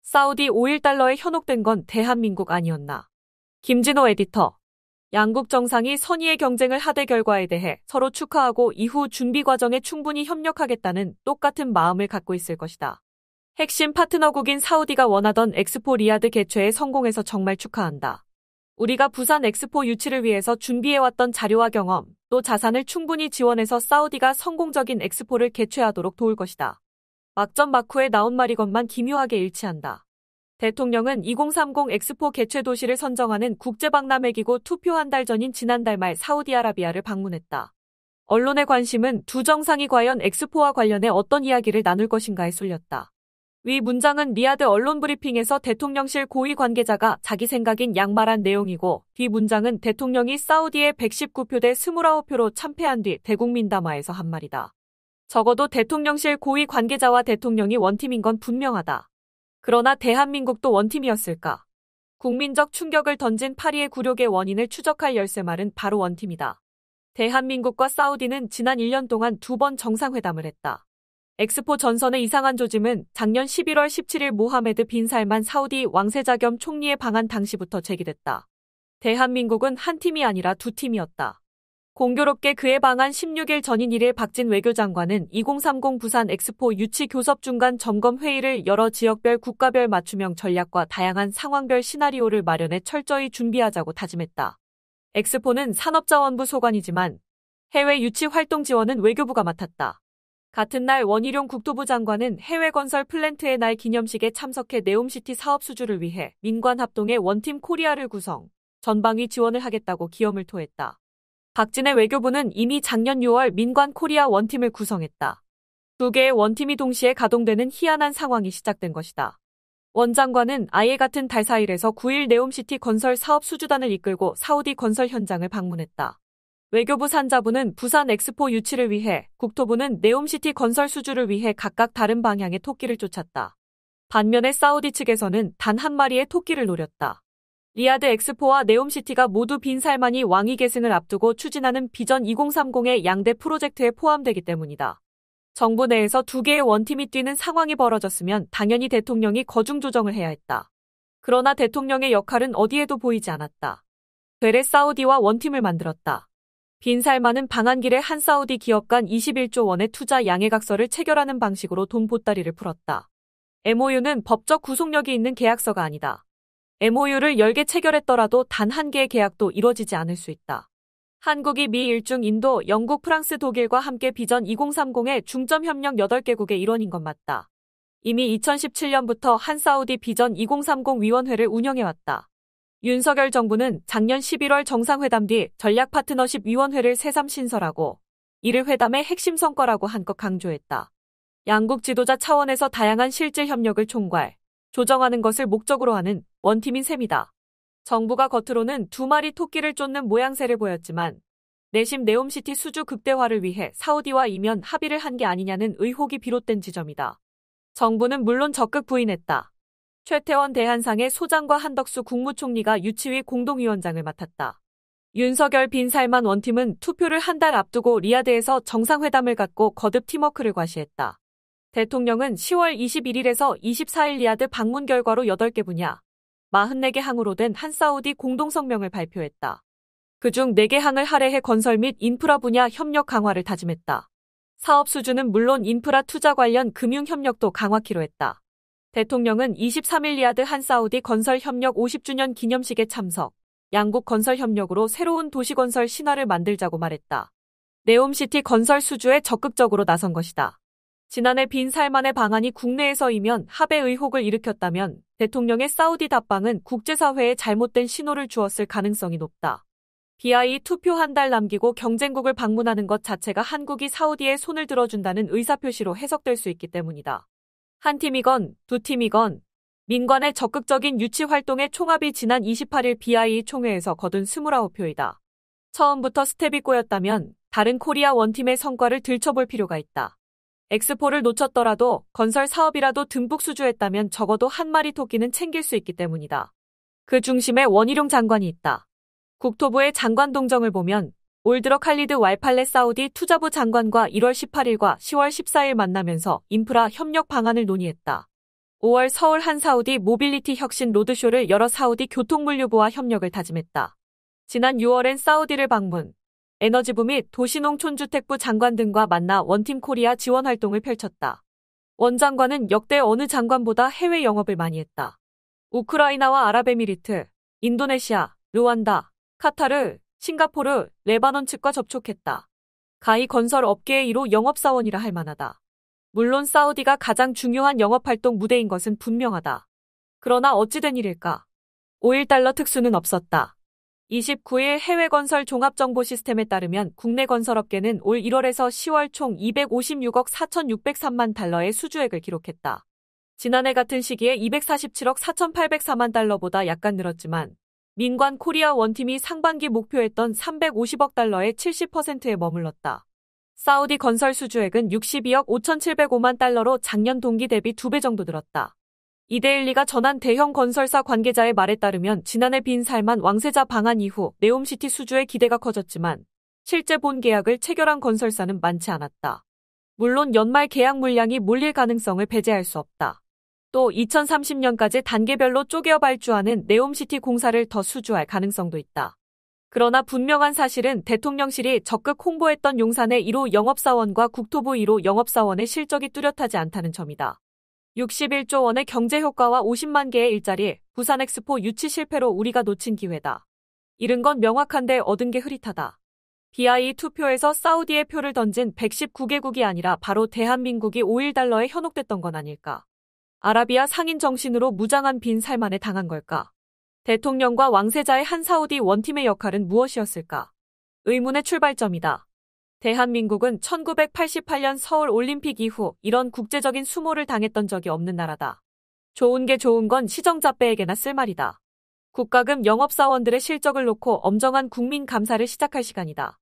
사우디 오일 달러에 현혹된 건 대한민국 아니었나. 김진호 에디터. 양국 정상이 선의의 경쟁을 하대 결과에 대해 서로 축하하고 이후 준비 과정에 충분히 협력하겠다는 똑같은 마음을 갖고 있을 것이다. 핵심 파트너국인 사우디가 원하던 엑스포 리야드 개최에 성공해서 정말 축하한다. 우리가 부산 엑스포 유치를 위해서 준비해왔던 자료와 경험, 또 자산을 충분히 지원해서 사우디가 성공적인 엑스포를 개최하도록 도울 것이다. 막전 막후에 나온 말이건만 기묘하게 일치한다. 대통령은 2030 엑스포 개최 도시를 선정하는 국제박람회기구 투표 한 달 전인 지난달 말 사우디아라비아를 방문했다. 언론의 관심은 두 정상이 과연 엑스포와 관련해 어떤 이야기를 나눌 것인가에 쏠렸다. 위 문장은 리야드 언론 브리핑에서 대통령실 고위 관계자가 자기 생각인 양말한 내용이고, 뒤 문장은 대통령이 사우디의 119표 대 29표로 참패한 뒤 대국민담화에서 한 말이다. 적어도 대통령실 고위 관계자와 대통령이 원팀인 건 분명하다. 그러나 대한민국도 원팀이었을까? 국민적 충격을 던진 파리의 굴욕의 원인을 추적할 열쇠말은 바로 원팀이다. 대한민국과 사우디는 지난 1년 동안 2번 정상회담을 했다. 엑스포 전선의 이상한 조짐은 작년 11월 17일 모하메드 빈 살만 사우디 왕세자 겸 총리의 방한 당시부터 제기됐다. 대한민국은 한 팀이 아니라 두 팀이었다. 공교롭게 그의 방한 16일 전인 1일 박진 외교장관은 2030 부산 엑스포 유치 교섭 중간 점검 회의를 열어 지역별 국가별 맞춤형 전략과 다양한 상황별 시나리오를 마련해 철저히 준비하자고 다짐했다. 엑스포는 산업자원부 소관이지만 해외 유치 활동 지원은 외교부가 맡았다. 같은 날 원희룡 국토부 장관은 해외 건설 플랜트의 날 기념식에 참석해 네옴시티 사업 수주를 위해 민관 합동의 원팀 코리아를 구성, 전방위 지원을 하겠다고 기염을 토했다. 박진의 외교부는 이미 작년 6월 민관 코리아 원팀을 구성했다. 두 개의 원팀이 동시에 가동되는 희한한 상황이 시작된 것이다. 원 장관은 아예 같은 달 4일에서 9일 네옴시티 건설 사업 수주단을 이끌고 사우디 건설 현장을 방문했다. 외교부 산자부는 부산 엑스포 유치를 위해, 국토부는 네옴시티 건설 수주를 위해 각각 다른 방향의 토끼를 쫓았다. 반면에 사우디 측에서는 단 한 마리의 토끼를 노렸다. 리야드 엑스포와 네옴시티가 모두 빈 살만이 왕위 계승을 앞두고 추진하는 비전 2030의 양대 프로젝트에 포함되기 때문이다. 정부 내에서 두 개의 원팀이 뛰는 상황이 벌어졌으면 당연히 대통령이 거중 조정을 해야 했다. 그러나 대통령의 역할은 어디에도 보이지 않았다. 되레 사우디와 원팀을 만들었다. 빈 살만은 방한길에 한 사우디 기업 간 21조 원의 투자 양해각서를 체결하는 방식으로 돈 보따리를 풀었다. MOU는 법적 구속력이 있는 계약서가 아니다. MOU를 10개 체결했더라도 단 한 개의 계약도 이뤄지지 않을 수 있다. 한국이 미, 일중, 인도, 영국, 프랑스, 독일과 함께 비전 2030의 중점 협력 8개국의 일원인 건 맞다. 이미 2017년부터 한 사우디 비전 2030 위원회를 운영해왔다. 윤석열 정부는 작년 11월 정상회담 뒤 전략 파트너십 위원회를 새삼 신설하고 이를 회담의 핵심 성과라고 한껏 강조했다. 양국 지도자 차원에서 다양한 실질 협력을 총괄, 조정하는 것을 목적으로 하는 원팀인 셈이다. 정부가 겉으로는 두 마리 토끼를 쫓는 모양새를 보였지만 내심 네옴시티 수주 극대화를 위해 사우디와 이면 합의를 한 게 아니냐는 의혹이 비롯된 지점이다. 정부는 물론 적극 부인했다. 최태원 대한상의 소장과 한덕수 국무총리가 유치위 공동위원장을 맡았다. 윤석열 빈 살만 원팀은 투표를 한 달 앞두고 리야드에서 정상회담을 갖고 거듭 팀워크를 과시했다. 대통령은 10월 21일에서 24일 리야드 방문 결과로 8개 분야, 44개 항으로 된 한 사우디 공동성명을 발표했다. 그중 4개 항을 할애해 건설 및 인프라 분야 협력 강화를 다짐했다. 사업 수주는 물론 인프라 투자 관련 금융 협력도 강화키로 했다. 대통령은 23일 리야드 한 사우디 건설 협력 50주년 기념식에 참석, 양국 건설 협력으로 새로운 도시건설 신화를 만들자고 말했다. 네옴시티 건설 수주에 적극적으로 나선 것이다. 지난해 빈 살만의 방안이 국내에서이면 합의 의혹을 일으켰다면 대통령의 사우디 답방은 국제사회에 잘못된 신호를 주었을 가능성이 높다. BI 투표 한 달 남기고 경쟁국을 방문하는 것 자체가 한국이 사우디에 손을 들어준다는 의사표시로 해석될 수 있기 때문이다. 한 팀이건 두 팀이건 민관의 적극적인 유치 활동의 총합이 지난 28일 BI 총회에서 거둔 29표이다. 처음부터 스텝이 꼬였다면 다른 코리아 원팀의 성과를 들춰볼 필요가 있다. 엑스포를 놓쳤더라도 건설 사업이라도 듬뿍 수주했다면 적어도 한 마리 토끼는 챙길 수 있기 때문이다. 그 중심에 원희룡 장관이 있다. 국토부의 장관 동정을 보면 올 들어 칼리드 왈팔레 사우디 투자부 장관과 1월 18일과 10월 14일 만나면서 인프라 협력 방안을 논의했다. 5월 서울 한 사우디 모빌리티 혁신 로드쇼를 열어 사우디 교통물류부와 협력을 다짐했다. 지난 6월엔 사우디를 방문, 에너지부 및 도시농촌주택부 장관 등과 만나 원팀 코리아 지원 활동을 펼쳤다. 원 장관은 역대 어느 장관보다 해외 영업을 많이 했다. 우크라이나와 아랍에미리트, 인도네시아, 르완다, 카타르, 싱가포르, 레바논 측과 접촉했다. 가히 건설 업계의 1호 영업사원이라 할 만하다. 물론 사우디가 가장 중요한 영업활동 무대인 것은 분명하다. 그러나 어찌된 일일까? 5.1달러 특수는 없었다. 29일 해외건설 종합정보 시스템에 따르면 국내 건설업계는 올 1월에서 10월 총 256억 4,603만 달러의 수주액을 기록했다. 지난해 같은 시기에 247억 4,804만 달러보다 약간 늘었지만 민관 코리아 원팀이 상반기 목표했던 350억 달러의 70%에 머물렀다. 사우디 건설 수주액은 62억 5,705만 달러로 작년 동기 대비 2배 정도 늘었다. 이데일리가 전한 대형 건설사 관계자의 말에 따르면 지난해 빈 살만 왕세자 방한 이후 네옴시티 수주의 기대가 커졌지만 실제 본 계약을 체결한 건설사는 많지 않았다. 물론 연말 계약 물량이 몰릴 가능성을 배제할 수 없다. 또 2030년까지 단계별로 쪼개어 발주하는 네옴시티 공사를 더 수주할 가능성도 있다. 그러나 분명한 사실은 대통령실이 적극 홍보했던 용산의 1호 영업사원과 국토부 1호 영업사원의 실적이 뚜렷하지 않다는 점이다. 61조 원의 경제 효과와 50만 개의 일자리, 부산 엑스포 유치 실패로 우리가 놓친 기회다. 잃은 건 명확한데 얻은 게 흐릿하다. BIE 투표에서 사우디의 표를 던진 119개국이 아니라 바로 대한민국이 5.1달러에 현혹됐던 건 아닐까. 아라비아 상인 정신으로 무장한 빈 살만에 당한 걸까? 대통령과 왕세자의 한 사우디 원팀의 역할은 무엇이었을까? 의문의 출발점이다. 대한민국은 1988년 서울 올림픽 이후 이런 국제적인 수모를 당했던 적이 없는 나라다. 좋은 게 좋은 건 시정자빼에게나 쓸 말이다. 국가금 영업사원들의 실적을 놓고 엄정한 국민 감사를 시작할 시간이다.